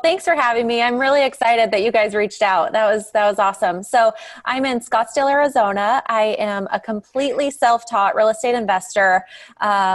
thanks for having me. I'm really excited that you guys reached out. That was awesome. So I'm in Scottsdale, Arizona. I am a completely self-taught real estate investor.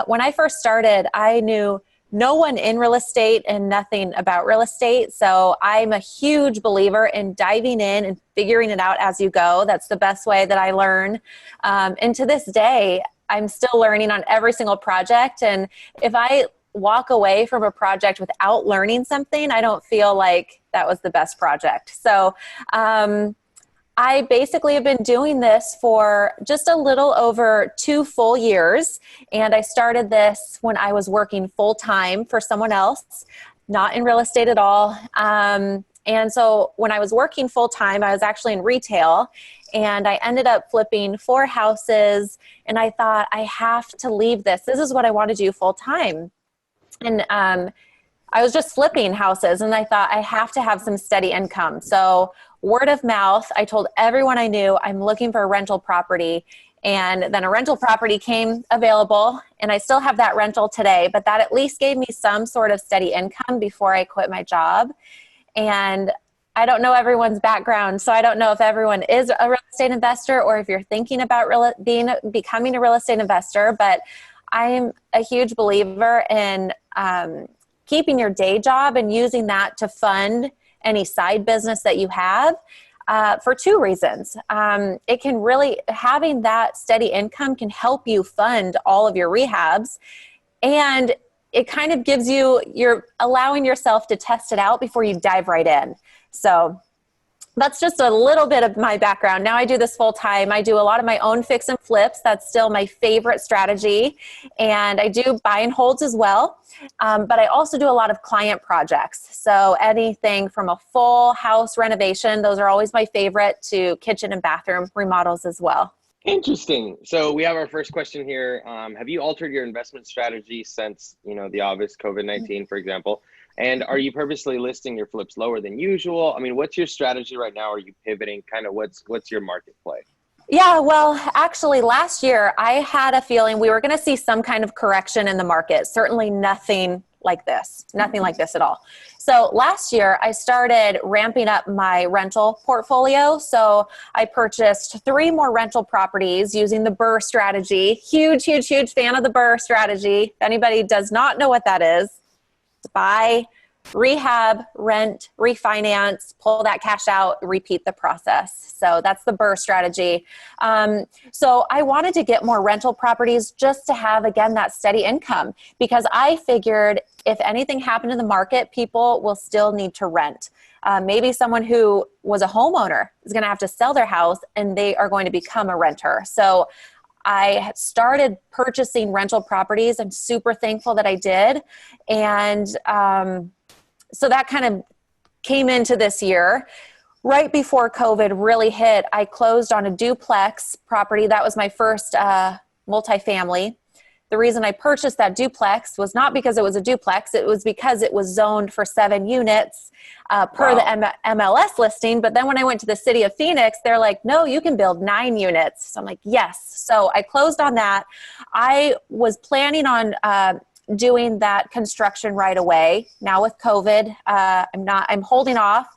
When I first started, I knew no one in real estate and nothing about real estate. So I'm a huge believer in diving in and figuring it out as you go. That's the best way that I learn. And to this day, I'm still learning on every single project. And if I walk away from a project without learning something, I don't feel like that was the best project. So I basically have been doing this for just a little over 2 full years. And I started this when I was working full time for someone else, not in real estate at all. And so when I was working full time, I was actually in retail, and I ended up flipping 4 houses. And I thought, I have to leave this. This is what I want to do full time. And I was just flipping houses, and I thought, I have to have some steady income. So word of mouth, I told everyone I knew, I'm looking for a rental property. And then a rental property came available, and I still have that rental today, but that at least gave me some sort of steady income before I quit my job. And I don't know everyone's background, so I don't know if everyone is a real estate investor or if you're thinking about becoming a real estate investor, but I'm a huge believer in keeping your day job and using that to fund any side business that you have for 2 reasons. It can really, having that steady income can help you fund all of your rehabs, and it kind of gives you, you're allowing yourself to test it out before you dive right in. So that's just a little bit of my background. Now I do this full time. I do a lot of my own fix and flips. That's still my favorite strategy. And I do buy and holds as well. But I also do a lot of client projects. So anything from a full house renovation, those are always my favorite, to kitchen and bathroom remodels as well. Interesting. So we have our first question here. Have you altered your investment strategy since, the obvious COVID-19, for example? And are you purposely listing your flips lower than usual? I mean, what's your strategy right now? Are you pivoting? Kind of what's your market play? Yeah, well, actually last year I had a feeling we were going to see some kind of correction in the market. Certainly nothing like this at all. So last year I started ramping up my rental portfolio. So I purchased 3 more rental properties using the BRRRR strategy. Huge fan of the BRRRR strategy. If anybody does not know what that is, buy, rehab, rent, refinance, pull that cash out, repeat the process. So that's the BRRRR strategy. So I wanted to get more rental properties just to have, again, that steady income, because I figured if anything happened in the market, people will still need to rent. Maybe someone who was a homeowner is going to have to sell their house and they are going to become a renter. So I started purchasing rental properties. I'm super thankful that I did. And so that kind of came into this year. Right before COVID really hit, I closed on a duplex property. That was my first multifamily. The reason I purchased that duplex was not because it was a duplex. It was because it was zoned for 7 units per the MLS listing. But then when I went to the city of Phoenix, they're like, no, you can build 9 units. So I'm like, yes. So I closed on that. I was planning on doing that construction right away. Now with COVID, I'm holding off.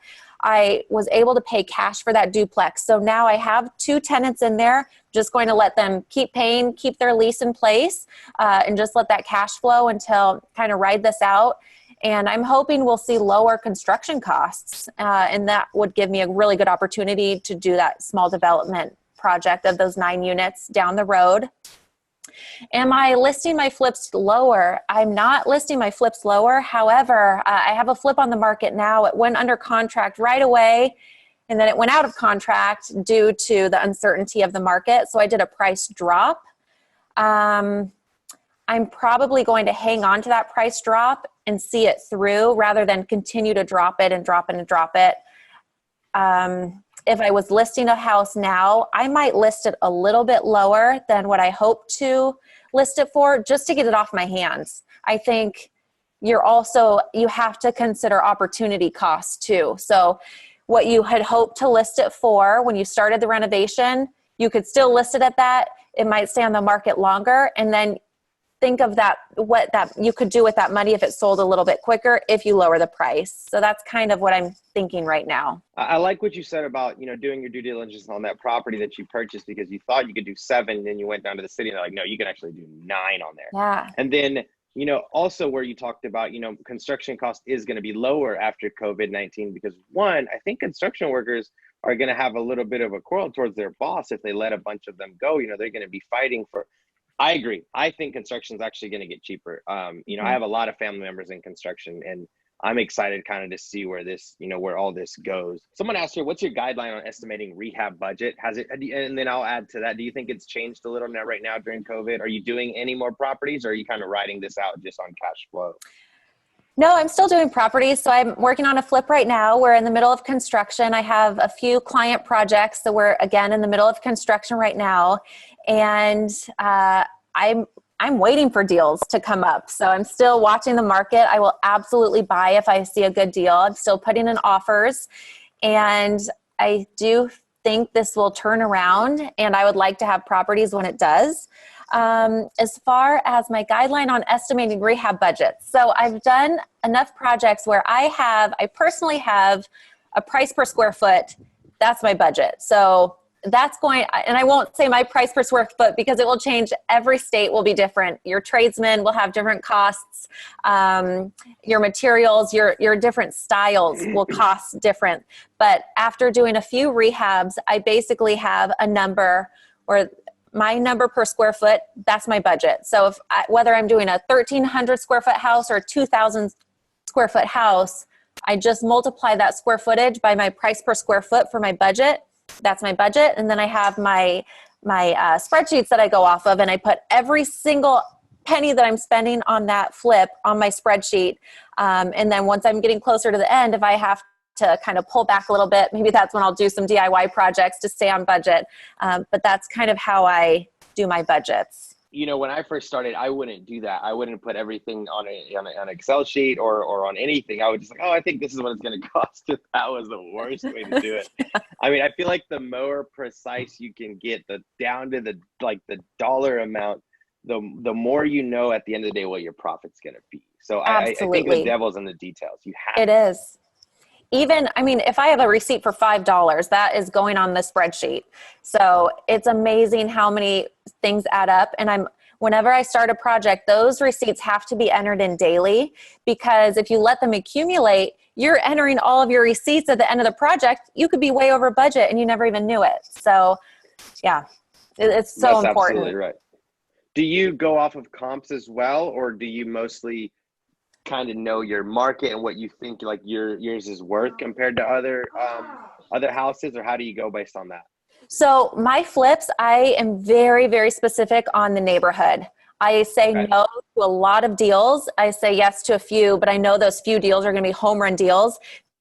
I was able to pay cash for that duplex. So now I have 2 tenants in there, just going to let them keep paying, keep their lease in place, and just let that cash flow until kind of ride this out. And I'm hoping we'll see lower construction costs. And that would give me a really good opportunity to do that small development project of those 9 units down the road. Am I listing my flips lower? I'm not listing my flips lower. However, I have a flip on the market now. It went under contract right away, and then it went out of contract due to the uncertainty of the market. So I did a price drop. I'm probably going to hang on to that price drop and see it through rather than continue to drop it and drop it and drop it. If I was listing a house now, I might list it a little bit lower than what I hope to list it for, just to get it off my hands. I think you have to consider opportunity costs too. So what you had hoped to list it for when you started the renovation, you could still list it at that. It might stay on the market longer. And then think of that, what that you could do with that money if it sold a little bit quicker if you lower the price. So that's kind of what I'm thinking right now. I like what you said about, doing your due diligence on that property that you purchased, because you thought you could do 7, and then you went down to the city and they're like, no, you can actually do 9 on there. Yeah. And then, also where you talked about, construction cost is going to be lower after COVID-19, because one, I think construction workers are going to have a little bit of a quarrel towards their boss if they let a bunch of them go. They're going to be fighting for. I agree. I think construction is actually going to get cheaper. I have a lot of family members in construction, and I'm excited kind of to see where this, where all this goes. Someone asked here, what's your guideline on estimating rehab budget? Has it, and then I'll add to that, do you think it's changed a little now right now during COVID? Are you doing any more properties, or are you kind of riding this out just on cash flow? No, I'm still doing properties. So I'm working on a flip right now. We're in the middle of construction. I have a few client projects that we're, again, in the middle of construction right now. And I'm waiting for deals to come up. So I'm still watching the market. I will absolutely buy if I see a good deal. I'm still putting in offers. And I do think this will turn around, and I would like to have properties when it does. As far as my guideline on estimating rehab budgets. So I've done enough projects where I personally have a price per square foot. That's my budget. So that's going, and I won't say my price per square foot because it will change. Every state will be different. Your tradesmen will have different costs. Your materials, your different styles will cost different. But after doing a few rehabs, I basically have a number, or my number per square foot, that's my budget. So whether I'm doing a 1,300 square foot house or a 2,000 square foot house, I just multiply that square footage by my price per square foot for my budget. That's my budget. And then I have my spreadsheets that I go off of, and I put every single penny that I'm spending on that flip on my spreadsheet. And then once I'm getting closer to the end, if I have to kind of pull back a little bit, maybe that's when I'll do some DIY projects to stay on budget. But that's kind of how I do my budgets. When I first started, I wouldn't do that. I wouldn't put everything on an Excel sheet or on anything. I would just like, I think this is what it's going to cost. That was the worst way to do it. I mean, I feel like the more precise you can get, down to the dollar amount, the more at the end of the day what your profit's going to be. So I think the devil's in the details. It is. Even, if I have a receipt for $5, that is going on the spreadsheet. So it's amazing how many things add up. And whenever I start a project, those receipts have to be entered in daily, because if you let them accumulate, you're entering all of your receipts at the end of the project. You could be way over budget and you never even knew it. So yeah, it's so That's important. Absolutely right. Do you go off of comps as well, or do you mostly kind of know your market and what you think like yours is worth compared to other houses, or how do you go based on that? So my flips, I am very, very specific on the neighborhood. I say no to a lot of deals. I say yes to a few, but I know those few deals are going to be home run deals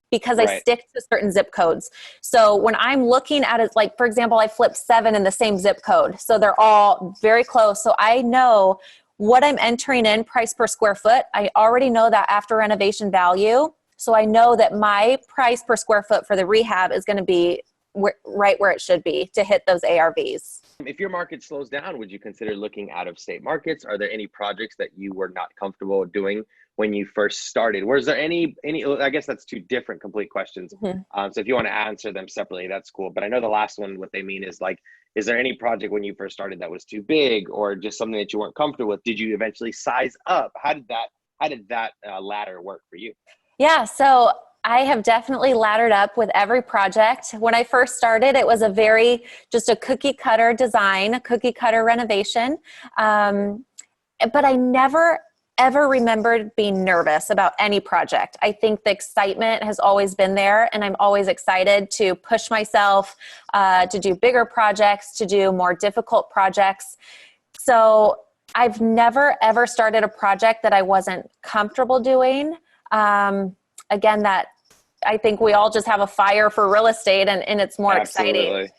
because I stick to certain zip codes. So when I'm looking at it, like for example, I flipped 7 in the same zip code. So they're all very close. So I know what I'm entering in price per square foot. I already know that after renovation value. So I know that my price per square foot for the rehab is going to be right where it should be to hit those ARVs. If your market slows down, would you consider looking out of state markets? Are there any projects that you were not comfortable doing when you first started? Was there any, I guess that's 2 different complete questions. So if you want to answer them separately, that's cool. But I know the last one, what they mean is like, is there any project when you first started that was too big, or just something that you weren't comfortable with? Did you eventually size up? How did that ladder work for you? Yeah, so I have definitely laddered up with every project. When I first started, it was just a cookie cutter design, a cookie cutter renovation. But I never ever remembered being nervous about any project. I think the excitement has always been there, and I'm always excited to push myself to do bigger projects, to do more difficult projects. So I've never ever started a project that I wasn't comfortable doing. Again, that I think we all just have a fire for real estate, and it's more exciting.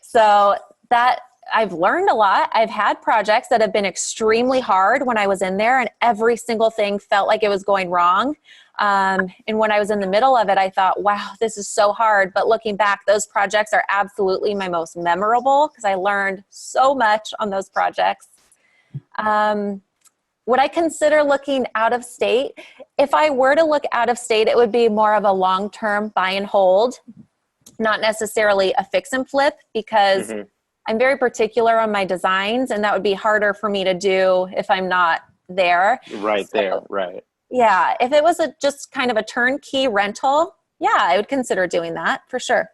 So that I've learned a lot. I've had projects that have been extremely hard when I was in there, and every single thing felt like it was going wrong. And when I was in the middle of it, I thought, wow, this is so hard. But looking back, those projects are absolutely my most memorable because I learned so much on those projects. Would I consider looking out of state? If I were to look out of state, it would be more of a long-term buy and hold, not necessarily a fix and flip, because I'm very particular on my designs, and that would be harder for me to do if I'm not there. Right there, right. Yeah, if it was just kind of a turnkey rental, yeah, I would consider doing that for sure.